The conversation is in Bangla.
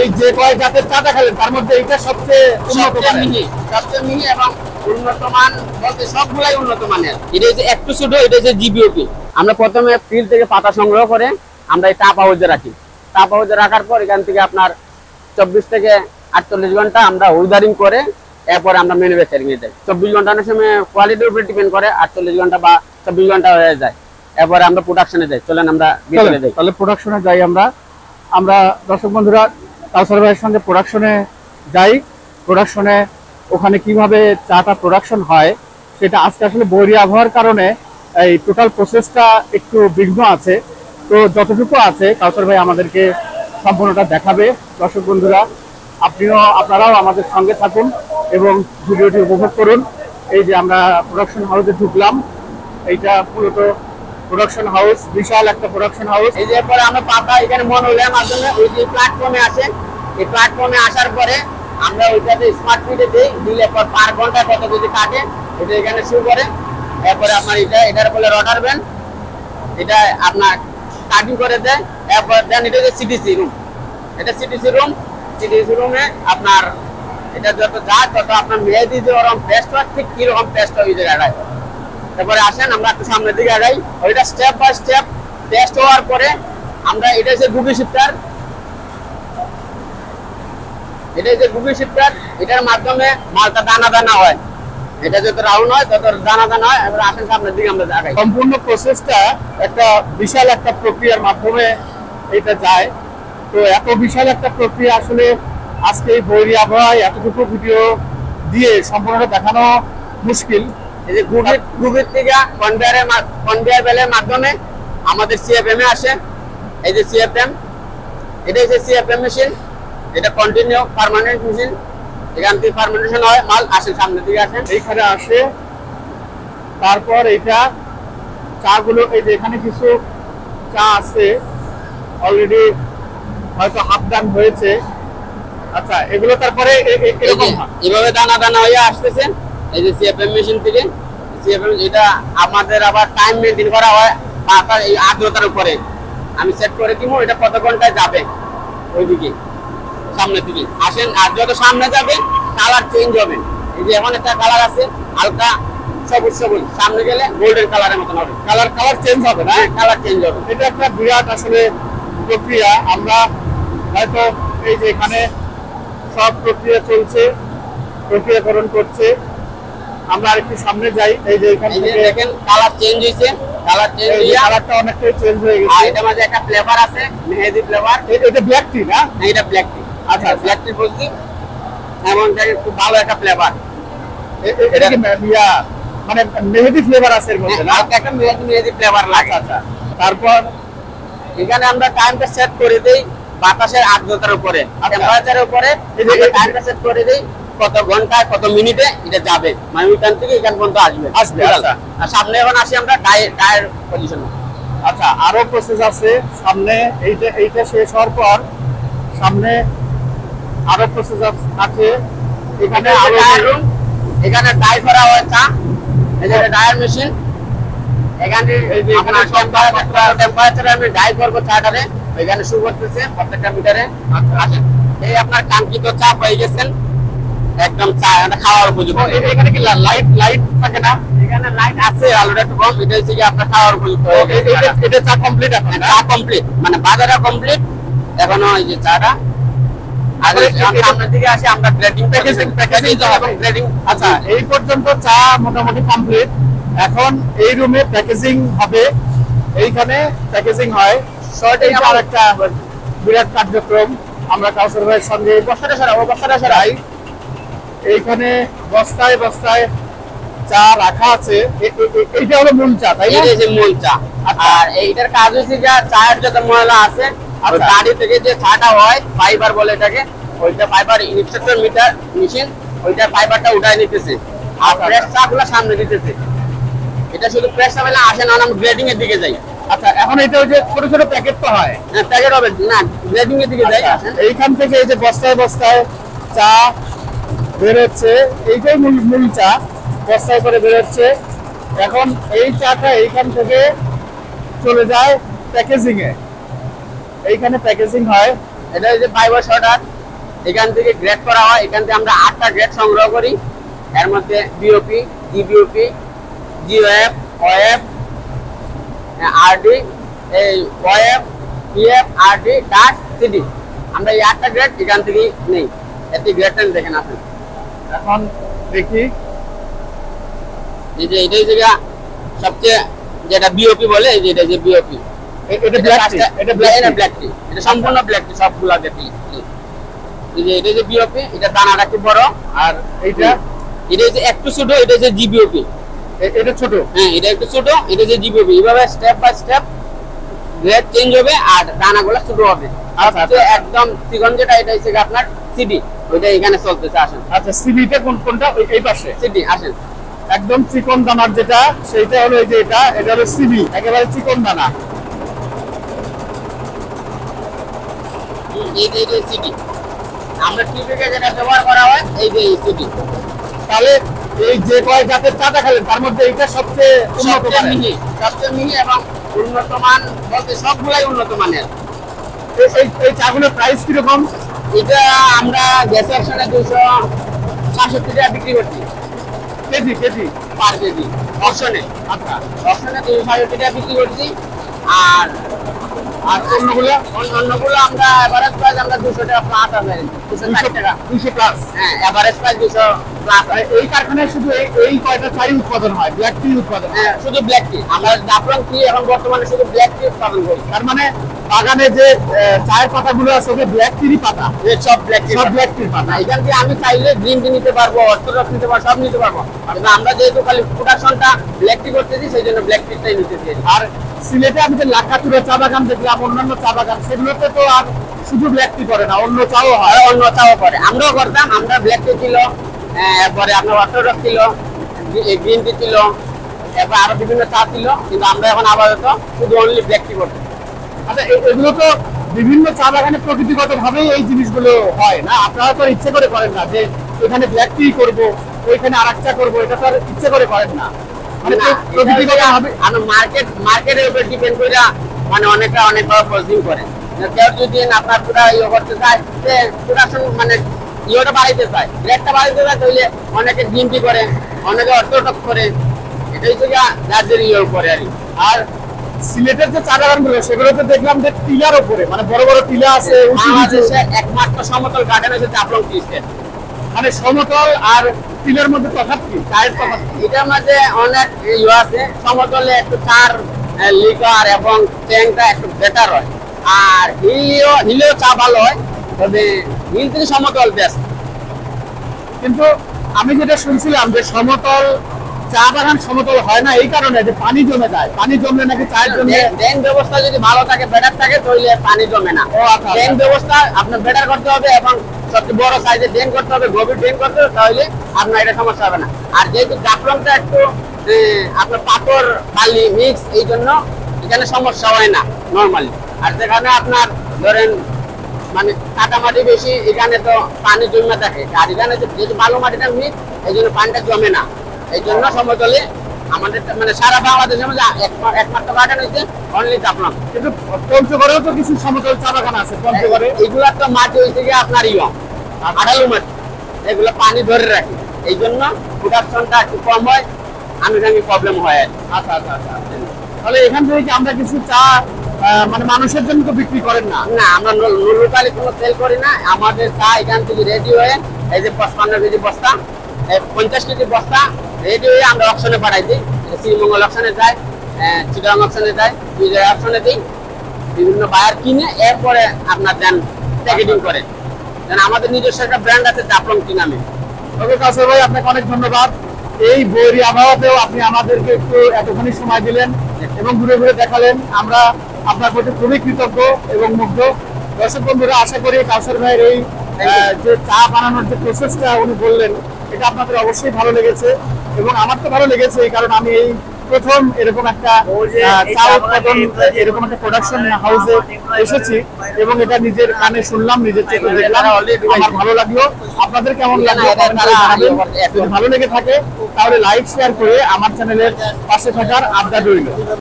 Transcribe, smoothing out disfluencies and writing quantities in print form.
এই যে কয় জাতের চাটা খেলেন তার মধ্যে এইটা সবচেয়ে মিহি এবং উন্নত মান বলতে সবগুলাই উন্নত মানের। এটা হচ্ছে একটু ছোট, এটা হচ্ছে জিবিওপি। আমরা প্রথমে ফিল্ড থেকে পাতা সংগ্রহ করে আমরা এই টাপ হাউসে রাখি। টাপ হাউসে রাখার পর এখান থেকে আপনার 24 থেকে 48 ঘন্টা আমরা ওয়েদারিং করে এরপরে আমরা ম্যানুফ্যাকচারিং এ যাই। 24 ঘন্টা অনেক সময় কোয়ালিটির উপরে ডিপেন্ড করে, 48 ঘন্টা বা 24 ঘন্টা হয়ে যায়। এরপরে আমরা প্রোডাকশনে যাই। চলেন আমরা ভিতরে যাই। তাহলে প্রোডাকশনে যাই। আমরা দর্শক বন্ধুরা কাউসার ভাইয়ের সঙ্গে প্রোডাকশনে যাই। প্রোডাকশনে ওখানে কিভাবে চাটা প্রোডাকশন হয় সেটা আজকে আসলে বৈরী আবহাওয়ার কারণে এই টোটাল প্রসেসটা একটু বিঘ্ন আছে। তো যতটুকু আছে কাউসার ভাই আমাদেরকে সম্পূর্ণটা দেখাবে। দর্শক বন্ধুরা আপনারাও আমাদের সঙ্গে থাকুন এবং ভিডিওটি উপভোগ করুন। এই যে আমরা প্রোডাকশন হাউসে ঢুকলাম, এইটা মূলত প্রোডাকশন হাউস, বিশাল একটা প্রোডাকশন হাউস। এই যে এরপরে আমরা পাতা এখানে মনোলের মাধ্যমে ওই যে প্ল্যাটফর্মে আসে, এই প্ল্যাটফর্মে আসার পরে আমরা ওইটাতে স্মার্ট ফিডে দিই, দিলে পর পার ঘন্টায় কত যদি কাটে এটা এখানে শুরু করে। এরপরে আপনার এটার বলে রটার ব্যান্ড, এটা আপনার কাটিং করে দেয়। এরপর দেন এটা হচ্ছে সিটিসি রুম, এটা সিটিসি রুম। সিটিসি রুমে আপনার এটা যত যায় তত আপনার মেহেদি যে ওরকম পেস্ট হয় ঠিক কিরকম পেস্ট হয় ওই জায়গায়। তারপরে আসেন আমরা একটু সামনের দিকে আগাই। ওইটা স্টেপ বাই স্টেপ টেস্ট হওয়ার পরে আমরা এটা হচ্ছে গুগি শিফটার, এটা হচ্ছে গুগি শিফটার। এটার মাধ্যমে মালটা দানা দানা হয়, এটা যত রাউন্ড হয় তত দানা দানা হয়। এবার আসেন সামনের দিকে আমরা আগাই। সম্পূর্ণ প্রসেসটা একটা বিশাল একটা প্রক্রিয়ার মাধ্যমে এটা যায়। তো এত বিশাল একটা প্রক্রিয়া আসলে আজকে এই বৈরী আবহাওয়ায় এতটুকু ভিডিও দিয়ে সম্পূর্ণটা দেখানো মুশকিল। এই যে গুগির থেকে কনভেয়ার বেলের মাধ্যমে আমাদের সিএফএম এ আসে। এই যে সিএফএম, এটা হচ্ছে সিএফএম মেশিন, এটা কন্টিনিউ পার্মানেন্ট মেশিন। এখান থেকে ফার্মেন্টেশন হয়, মাল আসে সামনের দিকে আসেন, এইখানে আসে। তারপর এইটা চাগুলো, এই যে এখানে কিছু চা আছে অলরেডি হয়তো হাফ ডান হয়েছে। আচ্ছা, এগুলো তারপরে এভাবে দানা দানা হয়ে আসতেছে। এই যে সিএফএম মেশিন থেকে সিএফএম, এটা আমাদের আবার টাইম মেনটেন করা হয় পাতার এই আর্দ্রতার উপরে। আমি সেট করে দিব এটা কত ঘন্টায় যাবে ওইদিকে সামনের দিকে আসেন। আর যত সামনে যাবে কালার চেঞ্জ হবে। এই যে এখন একটা কালার আছে হালকা সবুজ সবুজ, সামনে গেলে গোল্ডেন কালারের মতন হবে। কালার চেঞ্জ হবে না? কালার চেঞ্জ হবে। এটা একটা বিরাট আসলে প্রক্রিয়া। আমরা হয়তো এই যে এখানে সব প্রক্রিয়া চলছে, প্রক্রিয়াকরণ করছে। আমরা আরেকটু সামনে যাই। এই যে এখানে দেখেন কালার চেঞ্জ হয়েছে, কালার চেঞ্জ হয়ে কালারটা অনেকটাই চেঞ্জ হয়ে গেছে। আর এটার মধ্যে একটা ফ্লেভার আছে মেহেদি ফ্লেভার। এটা ব্ল্যাক টি না? এটা ব্ল্যাক টি। আচ্ছা, ব্ল্যাক টি বলছি এমন খুব ভালো একটা ফ্লেভার। এটা কি মানে মেহেদি ফ্লেভার আছে এর মধ্যে না? একটা মেহেদি ফ্লেভার লাগে। আচ্ছা, তারপর এখানে আমরা টাইমটা সেট করে দেই বাতাসের আর্দ্রতার উপরে, টেম্পারেচারের উপরে। টাইমটা সেট করে দেই কত ঘন্টায় কত মিনিটে এটা যাবে, মানে ওইখান থেকে এখান পর্যন্ত আসবে। আচ্ছা, আর সামনে এখন আসি আমরা টায়ার পজিশন। আচ্ছা, আরো প্রসেস আছে সামনে। এইটা শেষ হওয়ার পর সামনে আরো প্রসেস আছে। এখানে এখানে ডাই করা হয় চা, এই যে ডায়ার মেশিন। এখানে আপনার টেম্পারেচারে আমি ডাই করবো চাটারে, এখানে শুরু করতেছে প্রত্যেকটা মিটারে। আচ্ছা, এই আপনার কাঙ্ক্ষিত চা পেয়ে গেছেন, একদম চা খাওয়ার উপযুক্ত। এখানে কি লাইট থাকে না? এখানে লাইট আছে অলরেডি একটু কম, এটা হচ্ছে কি আপনার খাওয়ার উপযুক্ত। এটা চা কমপ্লিট এখন? চা কমপ্লিট, মানে বাজারে কমপ্লিট, এখনো এই যে চাটা। সামনের দিকে আসি আমরা গ্রেডিং। আচ্ছা, এই পর্যন্ত চা মোটামুটি কমপ্লিট। এখন এই রুমে প্যাকেজিং হবে, এইখানে প্যাকেজিং হয়। শর্টিং আর একটা বিরাট কার্যক্রম। আমরা কাউসার ভাইয়ের সঙ্গে বস্তাটা সরাই। এইখানে বস্তায় বস্তায় চা রাখা আছে। এইটা হলো মূল চা, তাই না? এই যে মূল চা। আর এইটার কাজ হচ্ছে যে চায়ের যত ময়লা আছে গাড়ি থেকে যে চাটা হয় ফাইবার বলে এটাকে, ওইটা ফাইবার ইনস্ট্রাকশন মিটার মেশিন, ওইটা ফাইবারটা উঠায় নিতেছে আর ফ্রেশ চা গুলো সামনে দিতেছে। এটা শুধু ফ্রেশ চা বলে আসে না, আমরা গ্রেডিং এর দিকে যাই। আচ্ছা, এখন এটা ওই যে ছোট ছোট প্যাকেট তো হয়? হ্যাঁ, প্যাকেট হবে না, গ্রেডিং এর দিকে যাই। এইখান থেকে এই যে বস্তায় বস্তায় চা বেরোচ্ছে, এইটাই মূল চা, বস্তায় করে বেরোচ্ছে। এখন এই চাটা এইখান থেকে চলে যায় প্যাকেজিং এ, এইখানে প্যাকেজিং হয়। এটা হচ্ছে ফাইবার শর্টার, এখান থেকে গ্রেড করা হয়। এখান থেকে আমরা 8টা গ্রেড সংগ্রহ করি। এর মধ্যে বিওপি, জিবিওপি, জিওএফ, ওএফ, আরডি, এই ওএফ, পিএফ, আরডি, ডাট, সিডি। আমরা এই 8টা গ্রেড এখান থেকে নেই। এতে গ্রেডটা দেখেন আসেন। এখন দেখি এই যে এটাই জায়গা সবচেয়ে যেটা বিওপি বলে, এই যে এটা যে বিওপি, এটা ব্ল্যাক টি, এটা ব্ল্যাক টি, এটা সম্পূর্ণ ব্ল্যাক টি সবগুলা দেখি। এই যে এটা যে বিওপি, এটা দানাটা একটু বড়, আর এইটা এটা যে একটু ছোট, এটা যে জিবিওপি, এটা ছোট। হ্যাঁ এটা একটু ছোট, এটা যে জিবিওপি। এইভাবে step by step grade change হবে আর দানাগুলো ছোট হবে। আচ্ছা, একদম চিকন যেটা, এটা হচ্ছে আপনার সিডি, ওইটা এখানে চলতেছে। আসেন। আচ্ছা, সিবিটা কোনটা? এই পাশে সিডি। আসেন। একদম চিকন দানার যেটা, সেইটা হলো এই যে এটা হলো সিবি, একেবারে চিকন দানা। এই যে সিডি আমরা টিভিকে যেটা ব্যবহার করা হয়, এই যে সিডি। তাহলে এই যে কয় জাতের চাটা খেলেন তার মধ্যে এইটা সবচেয়ে উন্নত মানের। সবচেয়ে মিহি এবং উন্নত মান বলতে সবগুলাই উন্নত মানের। এই চাগুলোর প্রাইস কিরকম? এটা আমরা গ্যাস অপশনে 266 টাকা বিক্রি করছি কেজি পার কেজি অপশনে। আচ্ছা, অপশনে 266 টাকা বিক্রি করছি। আর অন্যগুলো আমরা এভারেজ প্রাইস আমরা 200 টাকা প্লাস আছে, 260 টাকা, 200 প্লাস। হ্যাঁ এভারেজ প্রাইস 200 প্লাস। এই কারখানায় শুধু এই কয়টা চাই উৎপাদন হয়, ব্ল্যাক টি উৎপাদন হয়? হ্যাঁ শুধু ব্ল্যাক টি। আমরা জাফরান টি এখন বর্তমানে শুধু ব্ল্যাক টি উৎপাদন করি। তার মানে বাগানে যে চায়ের পাতাগুলো আছে ওকে ব্ল্যাক টিরই পাতা, সব ব্ল্যাক টির পাতা। এখান থেকে আমি চাইলে গ্রিন টি নিতে পারবো, অর্থরস নিতে পারবো, সব নিতে পারবো। কিন্তু আমরা যেহেতু খালি প্রোডাকশনটা ব্ল্যাক টি করতেছি, সেই জন্য ব্ল্যাক টিটাই নিতেছি। আর সিলেটে আমি যে লাখাতুরা চা বাগান দেখলাম, অন্যান্য চা বাগান, সেগুলোতে তো আর শুধু ব্ল্যাক টি করে না, অন্য চাও হয়। অন্য চাও করে, আমরাও করতাম। আমরা ব্ল্যাক টি ছিল, এরপরে আপনার অর্থরস ছিল, গ্রিন টি ছিল, এরপর আরো বিভিন্ন চা ছিল। কিন্তু আমরা এখন আপাতত শুধু অনলি ব্ল্যাক টি করতে। আচ্ছা, এগুলো তো বিভিন্ন চা বাগানে প্রকৃতিগত ভাবেই এই জিনিসগুলো হয় না, আপনারা তো ইচ্ছে করে করেন না যে এখানে ব্ল্যাক টি করবো, ওইখানে আরেকটা করবো, এটা তো আর ইচ্ছে করে করেন না, মানে প্রকৃতিগত ভাবে। মার্কেটের উপর ডিপেন্ড করে মানে অনেকভাবে প্রসেসিং করে। কেউ যদি আপনার পুরো ইয়ে করতে চায়, প্রোডাকশন মানে ইয়েটা বাড়াইতে চায়, রেটটা বাড়াইতে চায়, তাহলে অনেকে গ্রিন টি করে, অনেকে অর্থোডক্স করে। এটাই তো যাদের ইয়ে করে আর কি। আর সিলেটের যে চা বাগানগুলো, সেগুলোতে দেখলাম যে টিলার উপরে, মানে বড় বড় টিলা আছে। বাংলাদেশে একমাত্র সমতল গার্ডেন হচ্ছে জাফলং টি স্টেট। মানে সমতল আর টিলার মধ্যে তফাৎ কি? চায়ের তফাৎ কি? এটার মধ্যে অনেক ইয়ে আছে। সমতলে একটু চার লিকার এবং ট্যাংটা একটু বেটার হয়, আর হিলেও চা ভালো হয়, তবে হিল থেকে সমতল বেস্ট। কিন্তু আমি যেটা শুনছিলাম যে সমতল চা বাগান সমতল হয় না এই কারণে যে পানি জমে যায়, পানি জমলে নাকি চায়ের জন্য। ড্রেন ব্যবস্থা যদি ভালো থাকে, বেটার থাকে, তাহলে পানি জমে না। ড্রেন ব্যবস্থা আপনার বেটার করতে হবে এবং সবচেয়ে বড় সাইজে ড্রেন করতে হবে, গভীর ড্রেন করতে হবে, তাহলে আপনার এটা সমস্যা হবে না। আর যেহেতু জাফলংটা একটু আপনার পাথর বালি মিক্স, এই জন্য এখানে সমস্যা হয় না নর্মালি। আর যেখানে আপনার ধরেন মানে কাটা মাটি বেশি, এখানে তো পানি জমে থাকে। আর এখানে যেহেতু বালু মাটিটা মিক্স, এই জন্য পানিটা জমে না। এই জন্য সমতলে আমাদের মানে সারা বাংলাদেশের মধ্যে একমাত্র গার্ডেন হচ্ছে অনলি জাফলং। কিন্তু পঞ্চগড়েও তো কিছু সমতল চা বাগান আছে। পঞ্চগড়ে এগুলার তো মাটি হয়েছে গিয়ে আপনার আঠালো মাটি, এগুলো পানি ধরে রাখে, এই জন্য প্রোডাকশনটা একটু কম হয়, আনুষঙ্গিক প্রবলেম হয়। আচ্ছা আচ্ছা আচ্ছা। তাহলে এখান থেকে কি আমরা কিছু চা মানে মানুষের জন্য তো বিক্রি করেন না? না, আমরা লোকালি কোনো সেল করি না। আমাদের চা এখান থেকে রেডি হয়ে, এই যে 55 কেজি বস্তা, 50 কেজি বস্তা রেডি হয়ে আমরা অকশনে পাঠাই দিই। শ্রীমঙ্গল অকশনে যায়, চিটাগাং অকশনে যায়, বিজয় অকশনে দিই। বিভিন্ন বায়ার কিনে এরপরে আপনার দেন প্যাকেটিং করে। আমাদের নিজস্ব একটা ব্র্যান্ড আছে জাফলং টি নামে। ওকে কাউসার ভাই, আপনাকে অনেক ধন্যবাদ। এই বৈরী আবহাওয়াতেও আপনি আমাদেরকে একটু এতখানি সময় দিলেন এবং ঘুরে ঘুরে দেখালেন। আমরা আপনার প্রতি খুবই কৃতজ্ঞ এবং মুগ্ধ। দর্শক বন্ধুরা, আশা করি কাউসার ভাইয়ের এই যে চা বানানোর যে প্রসেসটা উনি বললেন, এটা আপনাদের অবশ্যই ভালো লেগেছে এবং আমার তো ভালো লেগেছে। এই কারণ আমি এই প্রথম এরকম একটা চা উৎপাদন, এরকম একটা প্রোডাকশন হাউসে এসেছি এবং এটা নিজের কানে শুনলাম, নিজের চোখে দেখলাম, আমার ভালো লাগলো। আপনাদের কেমন লাগলো জানাবেন। যদি ভালো লেগে থাকে তাহলে লাইক শেয়ার করে আমার চ্যানেলের পাশে থাকার আবদার রইল।